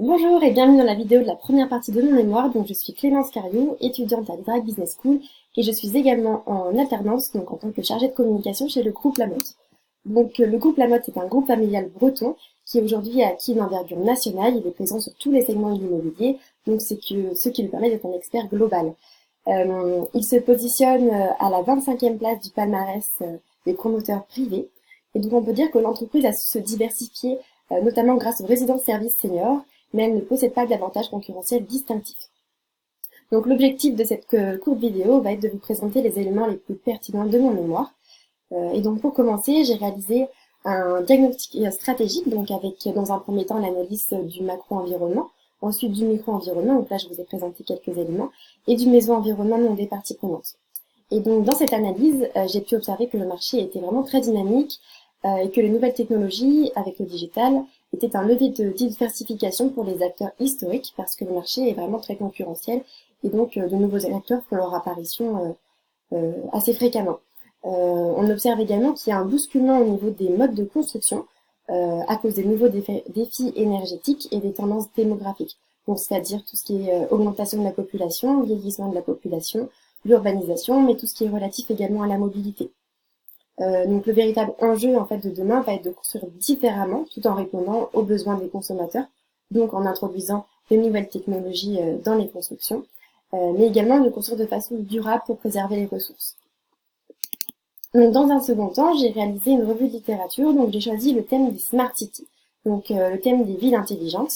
Bonjour et bienvenue dans la vidéo de la première partie de mon mémoire. Donc je suis Clémence Cariou, étudiante à l'IDRAC Business School et je suis également en alternance, donc en tant que chargée de communication chez le groupe Lamotte. Donc le groupe Lamotte est un groupe familial breton qui aujourd'hui a acquis une envergure nationale. Il est présent sur tous les segments de l'immobilier, donc c'est ce qui lui permet d'être un expert global. Il se positionne à la 25e place du palmarès des promoteurs privés. Et donc on peut dire que l'entreprise a su se diversifier, notamment grâce aux résidences services seniors, mais elle ne possède pas d'avantages concurrentiels distinctifs. Donc l'objectif de cette courte vidéo va être de vous présenter les éléments les plus pertinents de mon mémoire. Et donc pour commencer, j'ai réalisé un diagnostic stratégique, donc avec dans un premier temps l'analyse du macro-environnement, ensuite du micro-environnement, donc là je vous ai présenté quelques éléments, et du méso-environnement non des parties prenantes. Et donc dans cette analyse, j'ai pu observer que le marché était vraiment très dynamique et que les nouvelles technologies avec le digital étaient un levier de diversification pour les acteurs historiques parce que le marché est vraiment très concurrentiel et donc de nouveaux acteurs font leur apparition assez fréquemment. On observe également qu'il y a un bousculement au niveau des modes de construction à cause des nouveaux défis énergétiques et des tendances démographiques. Donc c'est-à-dire tout ce qui est augmentation de la population, vieillissement de la population, l'urbanisation, mais tout ce qui est relatif également à la mobilité. Donc le véritable enjeu en fait de demain va être de construire différemment tout en répondant aux besoins des consommateurs, donc en introduisant de nouvelles technologies dans les constructions, mais également de construire de façon durable pour préserver les ressources. Donc dans un second temps, j'ai réalisé une revue de littérature, donc j'ai choisi le thème des Smart Cities, donc le thème des villes intelligentes.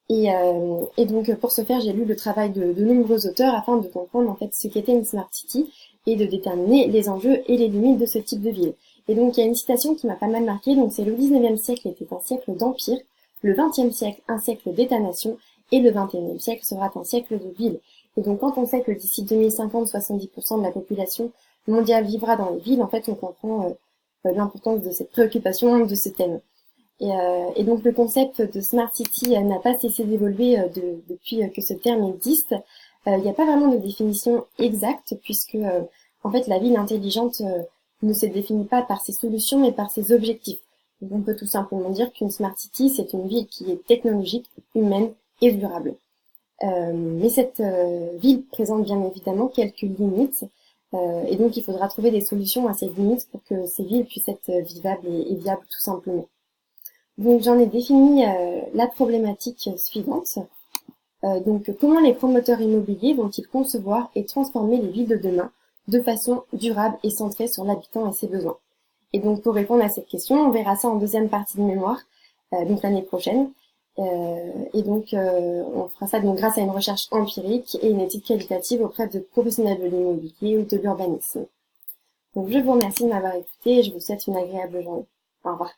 Et donc pour ce faire, j'ai lu le travail de nombreux auteurs afin de comprendre en fait ce qu'était une Smart City et de déterminer les enjeux et les limites de ce type de ville. Et donc il y a une citation qui m'a pas mal marquée, donc c'est le 19e siècle était un siècle d'empire, le 20e siècle un siècle d'État-nation et le 21e siècle sera un siècle de ville. Et donc quand on sait que d'ici 2050, 70% de la population mondiale vivra dans les villes, en fait on comprend l'importance de cette préoccupation, de ce thème. Et donc le concept de Smart City n'a pas cessé d'évoluer depuis que ce terme existe. Il n'y a pas vraiment de définition exacte puisque en fait la ville intelligente ne se définit pas par ses solutions mais par ses objectifs. Donc on peut tout simplement dire qu'une Smart City c'est une ville qui est technologique, humaine et durable. Mais cette ville présente bien évidemment quelques limites et donc il faudra trouver des solutions à ces limites pour que ces villes puissent être vivables et viables tout simplement. Donc j'en ai défini la problématique suivante. Donc comment les promoteurs immobiliers vont-ils concevoir et transformer les villes de demain de façon durable et centrée sur l'habitant et ses besoins? Et donc pour répondre à cette question, on verra ça en deuxième partie de mémoire, donc l'année prochaine. On fera ça donc grâce à une recherche empirique et une étude qualitative auprès de professionnels de l'immobilier ou de l'urbanisme. Donc je vous remercie de m'avoir écouté et je vous souhaite une agréable journée. Au revoir.